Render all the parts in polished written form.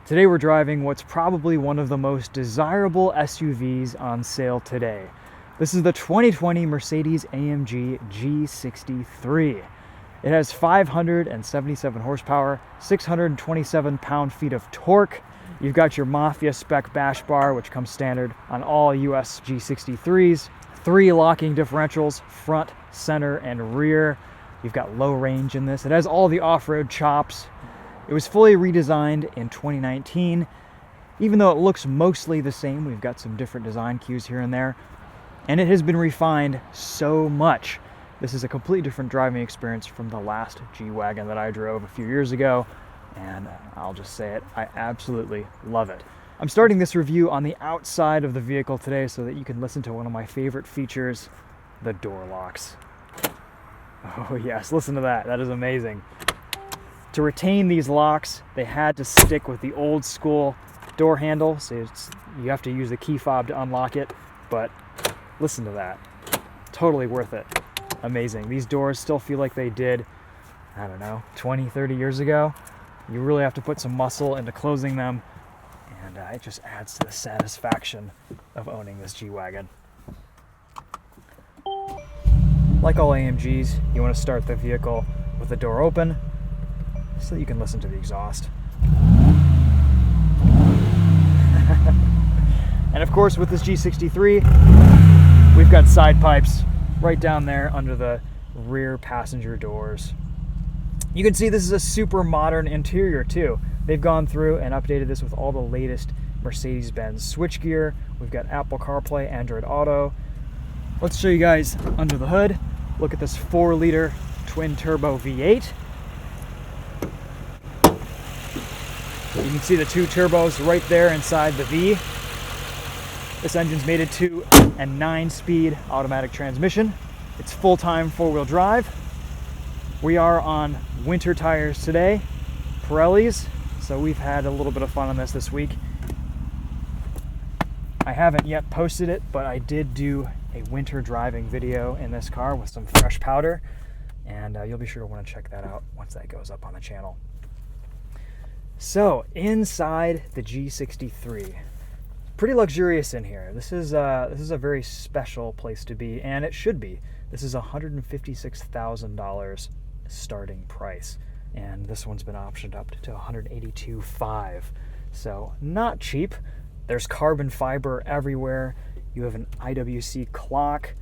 Today we're driving what's probably one of the most desirable SUVs on sale today. This is the 2020 Mercedes-AMG G63. It has 577 horsepower, 627 pound-feet of torque. You've got your Mafia spec bash bar, which comes standard on all US G63s. 3 locking differentials, front, center, and rear. You've got low range in this. It has all the off-road chops. It was fully redesigned in 2019. Even though it looks mostly the same, we've got some different design cues here and there. And it has been refined so much. This is a completely different driving experience from the last G-Wagon that I drove a few years ago. And I'll just say it, I absolutely love it. I'm starting this review on the outside of the vehicle today so that you can listen to one of my favorite features, the door locks. Oh yes, listen to that. That is amazing. To retain these locks, they had to stick with the old school door handle, so you have to use the key fob to unlock it, but listen to that. Totally worth it. Amazing. These doors still feel like they did, I don't know, 20, 30 years ago. You really have to put some muscle into closing them, and it just adds to the satisfaction of owning this G-Wagon. Like all AMGs, you want to start the vehicle with the door open, so that you can listen to the exhaust. And of course, with this G63, we've got side pipes right down there under the rear passenger doors. You can see this is a super modern interior too. They've gone through and updated this with all the latest Mercedes-Benz switchgear. We've got Apple CarPlay, Android Auto. Let's show you guys under the hood. Look at this 4-liter twin-turbo V8. You can see the 2 turbos right there inside the V. This engine's made a 2 and 9-speed automatic transmission. It's full-time 4-wheel drive. We are on winter tires today, Pirellis, so we've had a little bit of fun on this week. I haven't yet posted it, but I did do a winter driving video in this car with some fresh powder, and you'll be sure to want to check that out once that goes up on the channel. So, inside the G63, pretty luxurious in here. This is a very special place to be, and it should be. This is $156,000 starting price, and this one's been optioned up to $182,500. So, not cheap. There's carbon fiber everywhere. You have an IWC clock.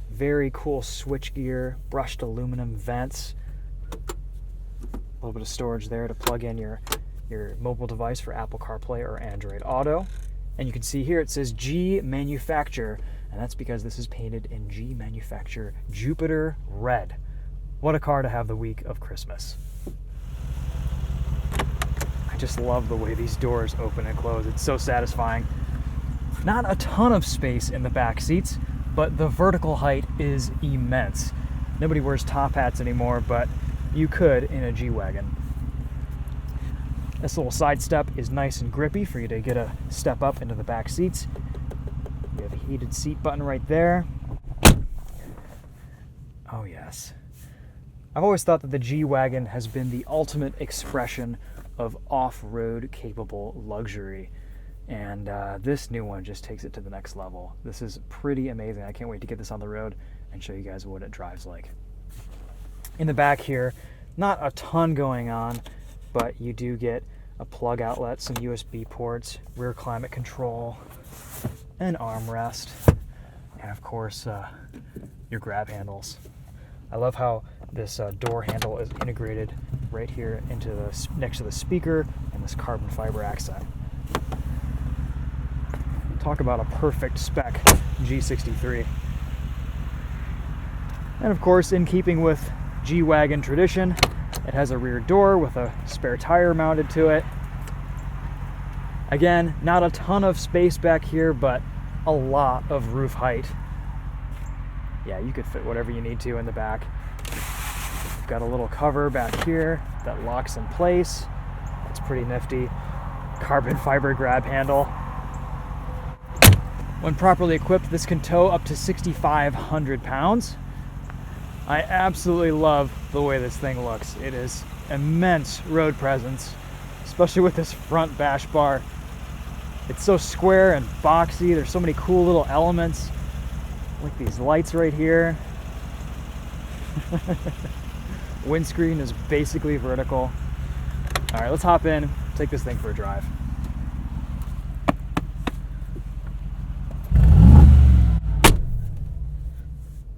Very cool switchgear, brushed aluminum vents. A little bit of storage there to plug in your mobile device for Apple CarPlay or Android Auto. And you can see here it says G Manufacture, and that's because this is painted in G Manufacture Jupiter Red. What a car to have the week of Christmas. I just love the way these doors open and close. It's so satisfying. Not a ton of space in the back seats, but the vertical height is immense. Nobody wears top hats anymore, but you could in a G-Wagon. This little side step is nice and grippy for you to get a step up into the back seats. You have a heated seat button right there. Oh yes. I've always thought that the G-Wagon has been the ultimate expression of off-road capable luxury. And this new one just takes it to the next level. This is pretty amazing. I can't wait to get this on the road and show you guys what it drives like. In the back here, not a ton going on, but you do get a plug outlet, some USB ports, rear climate control, an armrest, and of course your grab handles. I love how this door handle is integrated right here into next to the speaker and this carbon fiber accent. Talk about a perfect spec G63. And of course, in keeping with G-Wagon tradition, it has a rear door with a spare tire mounted to it. Again, not a ton of space back here, but a lot of roof height. Yeah, you could fit whatever you need to in the back. We've got a little cover back here that locks in place. It's pretty nifty. Carbon fiber grab handle. When properly equipped, this can tow up to 6,500 pounds. I absolutely love the way this thing looks. It is immense road presence, especially with this front bash bar. It's so square and boxy. There's so many cool little elements, like these lights right here. Windscreen is basically vertical. All right, let's hop in, take this thing for a drive.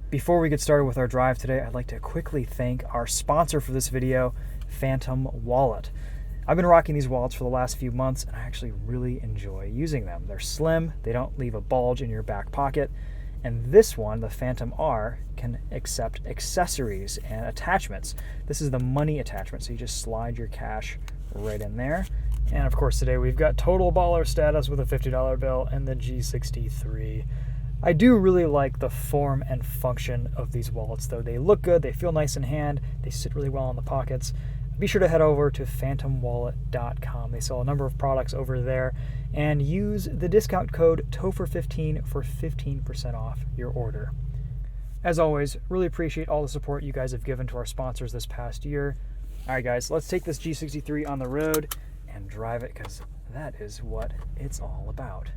Before we get started with our drive today, I'd like to quickly thank our sponsor for this video, Fantom Wallet. I've been rocking these wallets for the last few months, and I actually really enjoy using them. They're slim, they don't leave a bulge in your back pocket, and this one, the Fantom R, can accept accessories and attachments. This is the money attachment, so you just slide your cash right in there. And of course today we've got total baller status with a $50 bill and the G63. I do really like the form and function of these wallets though. They look good, they feel nice in hand, they sit really well in the pockets. Be sure to head over to fantomwallet.com. They sell a number of products over there, and use the discount code TOPHER15 for 15% off your order. As always, really appreciate all the support you guys have given to our sponsors this past year. All right guys, let's take this G63 on the road and drive it, because that is what it's all about.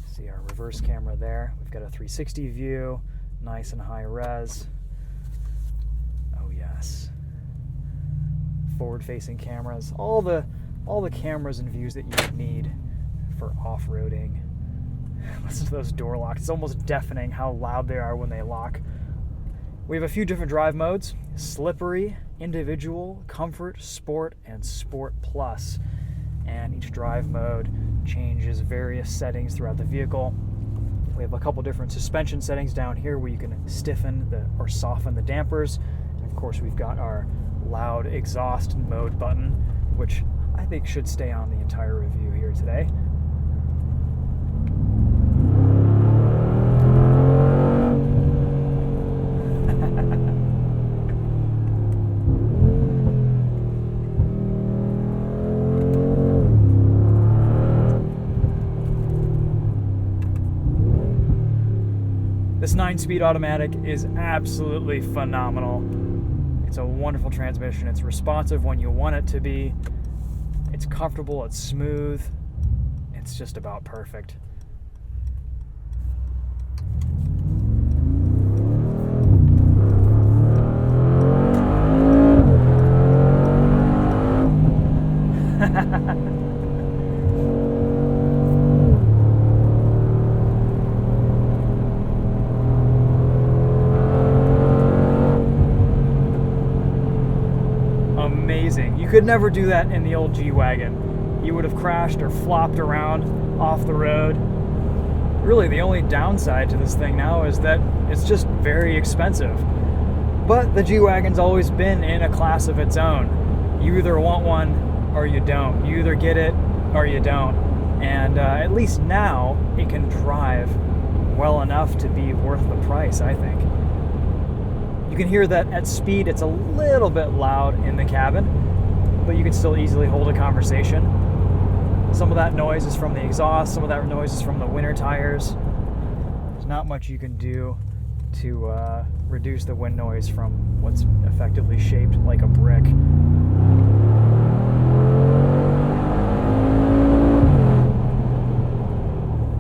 See our reverse camera there. We've got a 360 view, nice and high res. Oh yes. Forward-facing cameras, all the cameras and views that you need for off-roading. Listen to those door locks. It's almost deafening how loud they are when they lock. We have a few different drive modes: slippery, individual, comfort, sport, and sport plus. And each drive mode changes various settings throughout the vehicle. We have a couple different suspension settings down here where you can stiffen or soften the dampers. And of course we've got our loud exhaust mode button, which I think should stay on the entire review here today. This 9-speed automatic is absolutely phenomenal. It's a wonderful transmission. It's responsive when you want it to be. It's comfortable, it's smooth. It's just about perfect. Amazing. You could never do that in the old G-Wagon. You would have crashed or flopped around off the road. Really, the only downside to this thing now is that it's just very expensive. But the G-Wagon's always been in a class of its own. You either want one or you don't. You either get it or you don't. And at least now, it can drive well enough to be worth the price, I think. You can hear that at speed it's a little bit loud in the cabin, but you can still easily hold a conversation. Some of that noise is from the exhaust, some of that noise is from the winter tires. There's not much you can do to reduce the wind noise from what's effectively shaped like a brick.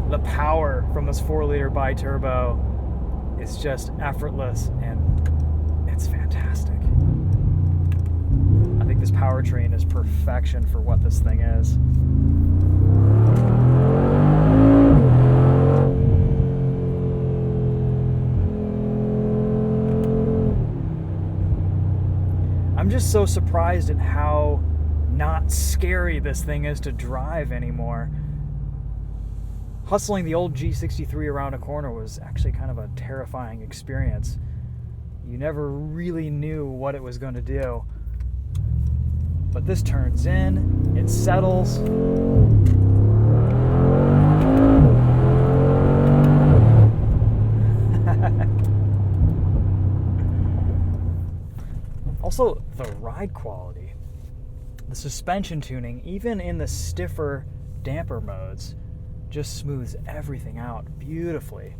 The power from this 4-liter Biturbo is just effortless, and it's fantastic. I think this powertrain is perfection for what this thing is. I'm just so surprised at how not scary this thing is to drive anymore. Hustling the old G63 around a corner was actually kind of a terrifying experience. You never really knew what it was going to do. But this turns in, it settles. Also, the ride quality. The suspension tuning, even in the stiffer damper modes, just smooths everything out beautifully.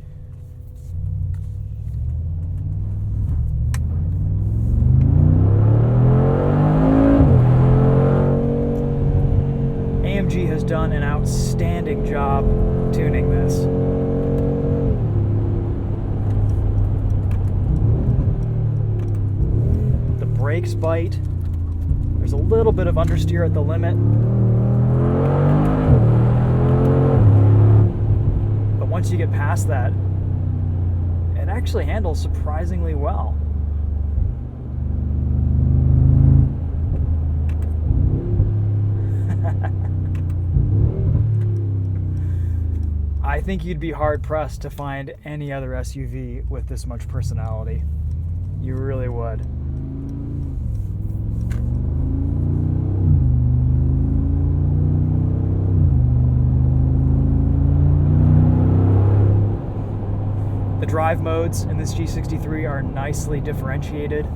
AMG has done an outstanding job tuning this. The brakes bite. There's a little bit of understeer at the limit. But once you get past that, it actually handles surprisingly well. I think you'd be hard-pressed to find any other SUV with this much personality. You really would. The drive modes in this G63 are nicely differentiated.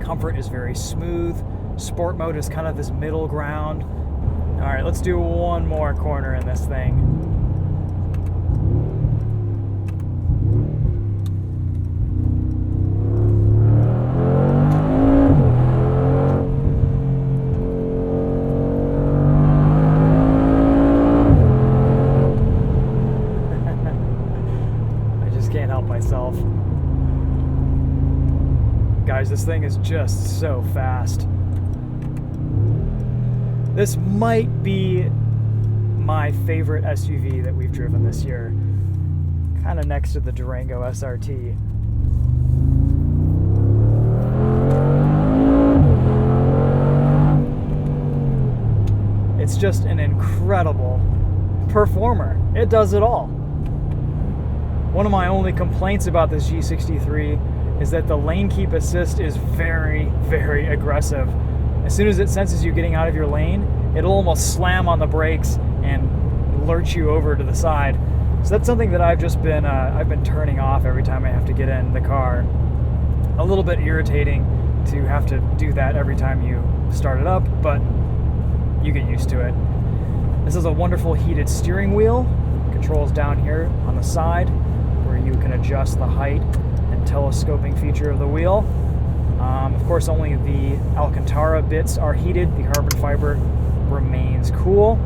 Comfort is very smooth. Sport mode is kind of this middle ground. All right, let's do one more corner in this thing. Guys, this thing is just so fast. This might be my favorite SUV that we've driven this year. Kind of next to the Durango SRT. It's just an incredible performer. It does it all. One of my only complaints about this G63 is that the lane keep assist is very, very aggressive. As soon as it senses you getting out of your lane, it'll almost slam on the brakes and lurch you over to the side. So that's something that I've been turning off every time I have to get in the car. A little bit irritating to have to do that every time you start it up, but you get used to it. This is a wonderful heated steering wheel. Controls down here on the side where you can adjust the height and telescoping feature of the wheel. Of course, only the Alcantara bits are heated. The carbon fiber remains cool.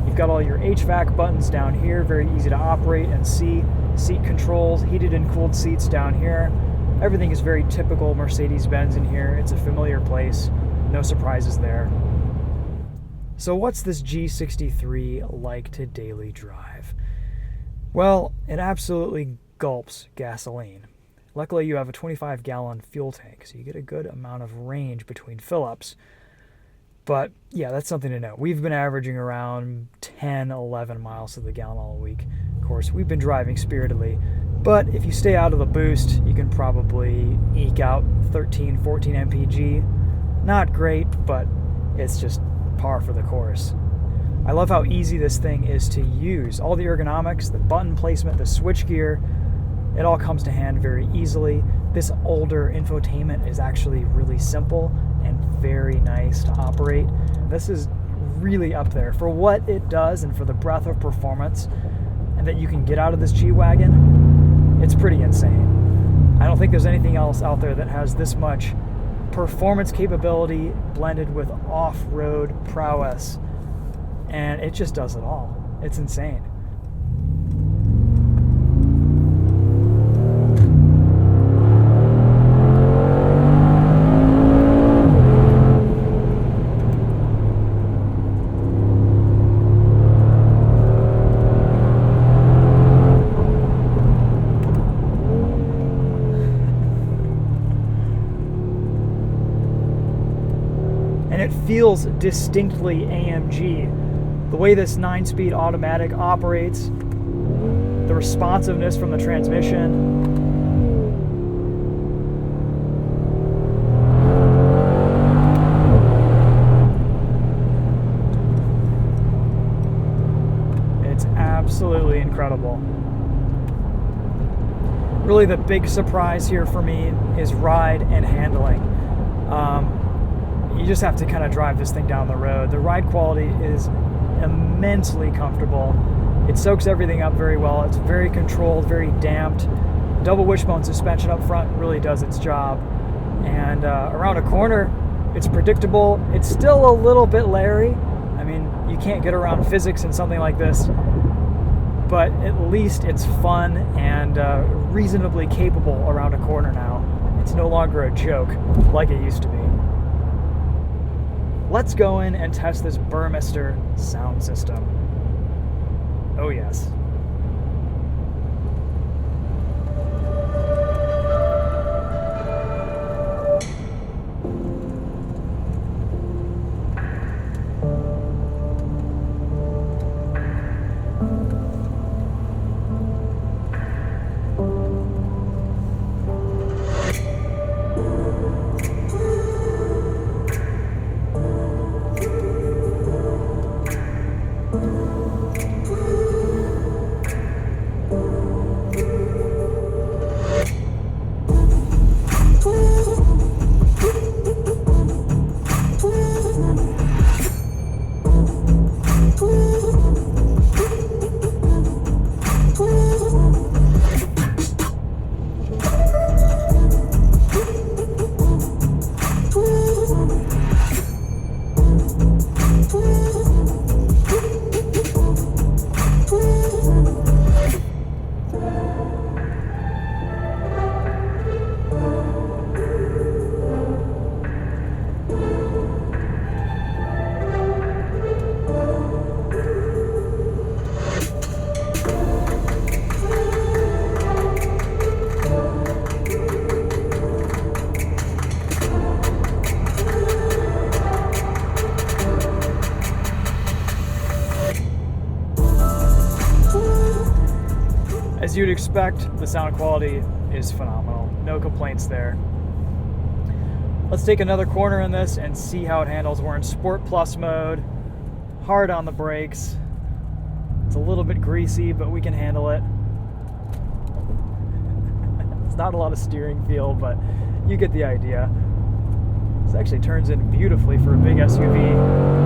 You've got all your HVAC buttons down here, very easy to operate and see. Seat controls, heated and cooled seats down here. Everything is very typical Mercedes-Benz in here. It's a familiar place, no surprises there. So what's this G63 like to daily drive? Well, it absolutely gulps gasoline. Luckily, you have a 25-gallon fuel tank, so you get a good amount of range between fill-ups. But yeah, that's something to note. We've been averaging around 10, 11 miles to the gallon all week. Of course, we've been driving spiritedly, but if you stay out of the boost, you can probably eke out 13, 14 mpg. Not great, but it's just par for the course. I love how easy this thing is to use. All the ergonomics, the button placement, the switchgear, it all comes to hand very easily. This older infotainment is actually really simple and very nice to operate. This is really up there for what it does and for the breadth of performance and that you can get out of this G-Wagon. It's pretty insane. I don't think there's anything else out there that has this much performance capability blended with off-road prowess, and it just does it all. It's insane. And it feels distinctly AMG. The way this 9-speed automatic operates, the responsiveness from the transmission. It's absolutely incredible. Really, the big surprise here for me is ride and handling. You just have to kind of drive this thing down the road. The ride quality is immensely comfortable. It soaks everything up very well. It's very controlled, very damped. Double wishbone suspension up front really does its job. And around a corner, it's predictable. It's still a little bit leery. I mean, you can't get around physics in something like this, but at least it's fun and reasonably capable around a corner now. It's no longer a joke like it used to be. Let's go in and test this Bermester sound system. Oh yes. As you'd expect, the sound quality is phenomenal. No complaints there. Let's take another corner in this and see how it handles. We're in Sport Plus mode, hard on the brakes. It's a little bit greasy, but we can handle it. It's not a lot of steering feel, but you get the idea. This actually turns in beautifully for a big SUV.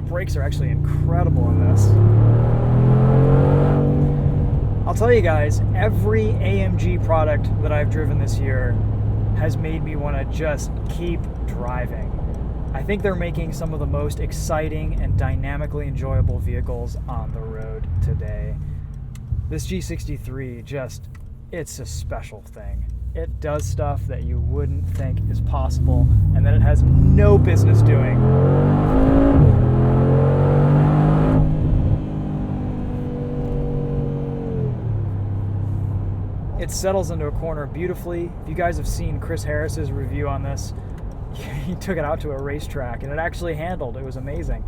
Brakes are actually incredible in this. I'll tell you guys, every AMG product that I've driven this year has made me want to just keep driving. I think they're making some of the most exciting and dynamically enjoyable vehicles on the road today. This G63 it's a special thing. It does stuff that you wouldn't think is possible and that it has no business doing. It settles into a corner beautifully. If you guys have seen Chris Harris's review on this, he took it out to a racetrack and it actually handled. It was amazing.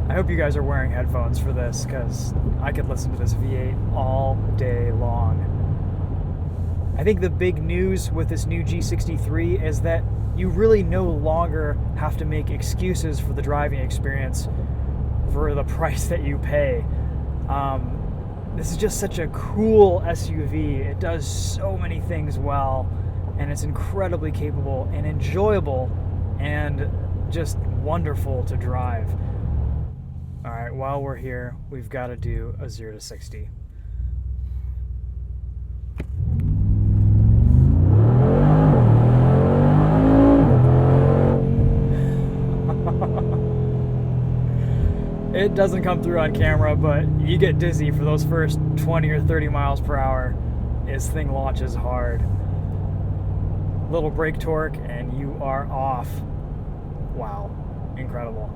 I hope you guys are wearing headphones for this because I could listen to this V8 all day long. I think the big news with this new G63 is that you really no longer have to make excuses for the driving experience for the price that you pay. This is just such a cool SUV. It does so many things well, and it's incredibly capable and enjoyable and just wonderful to drive. All right, while we're here, we've got to do a 0 to 60. It doesn't come through on camera, but you get dizzy for those first 20 or 30 miles per hour. This thing launches hard. Little brake torque and you are off. Wow, incredible.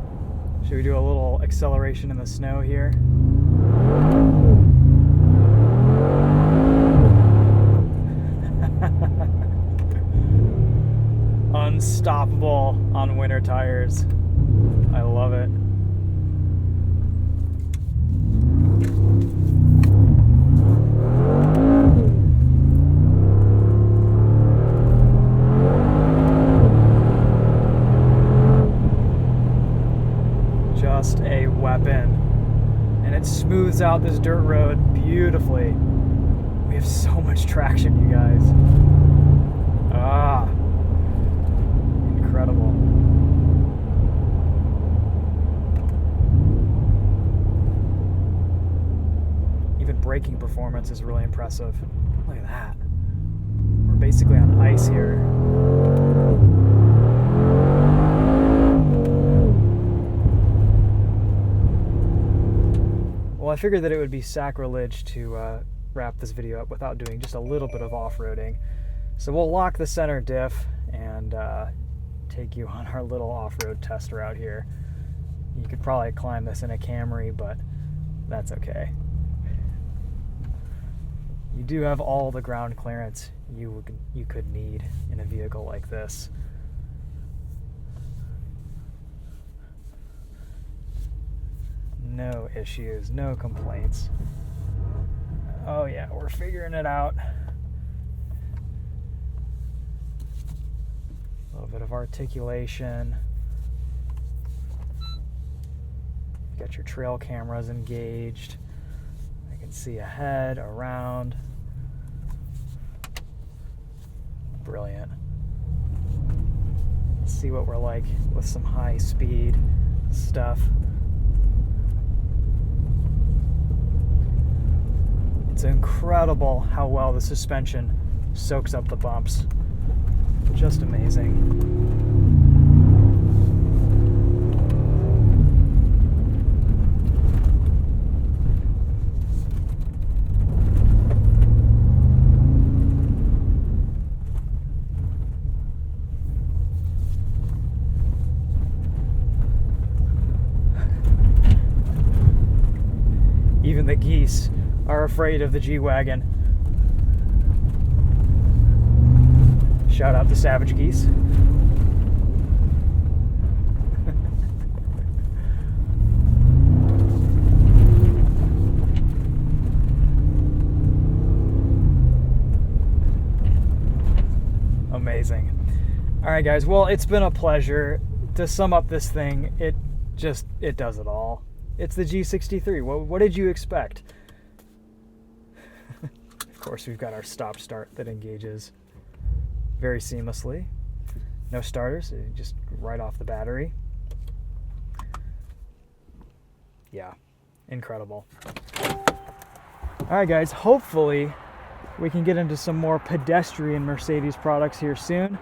Should we do a little acceleration in the snow here? Unstoppable on winter tires. I love it. balance out this dirt road beautifully. We have so much traction, you guys. Ah, incredible. Even braking performance is really impressive. Look at that. We're basically on ice here. Well, I figured that it would be sacrilege to wrap this video up without doing just a little bit of off-roading. So we'll lock the center diff and take you on our little off-road test route here. You could probably climb this in a Camry, but that's okay. You do have all the ground clearance you could need in a vehicle like this. No issues, no complaints. Oh yeah, we're figuring it out. A little bit of articulation. Got your trail cameras engaged. I can see ahead, around. Brilliant. Let's see what we're like with some high speed stuff. It's incredible how well the suspension soaks up the bumps. Just amazing. Even the geese are afraid of the G-Wagon. Shout out to Savagegeese. Amazing. All right, guys. Well, it's been a pleasure. To sum up this thing, it does it all. It's the G63. What did you expect? Of course, we've got our stop-start that engages very seamlessly. No starters, just right off the battery. Yeah, incredible. All right, guys, hopefully we can get into some more pedestrian Mercedes products here soon.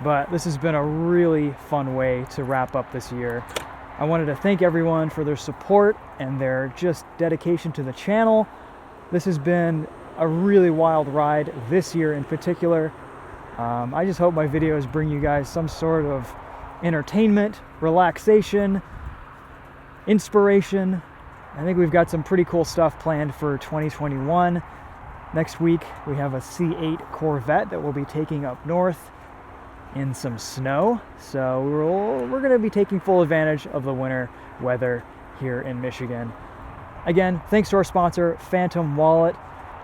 But this has been a really fun way to wrap up this year. I wanted to thank everyone for their support and their just dedication to the channel. This has been a really wild ride this year in particular. I just hope my videos bring you guys some sort of entertainment, relaxation, inspiration. I think we've got some pretty cool stuff planned for 2021. Next week, we have a C8 Corvette that we'll be taking up north in some snow. So we're going to be taking full advantage of the winter weather here in Michigan. Again, thanks to our sponsor, Fantom Wallet.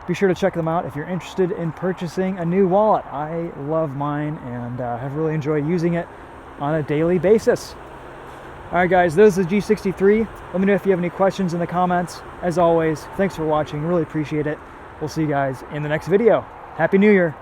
Be sure to check them out if you're interested in purchasing a new wallet. I love mine and have really enjoyed using it on a daily basis. All right, guys, this is the G63. Let me know if you have any questions in the comments. As always, thanks for watching. Really appreciate it. We'll see you guys in the next video. Happy New Year.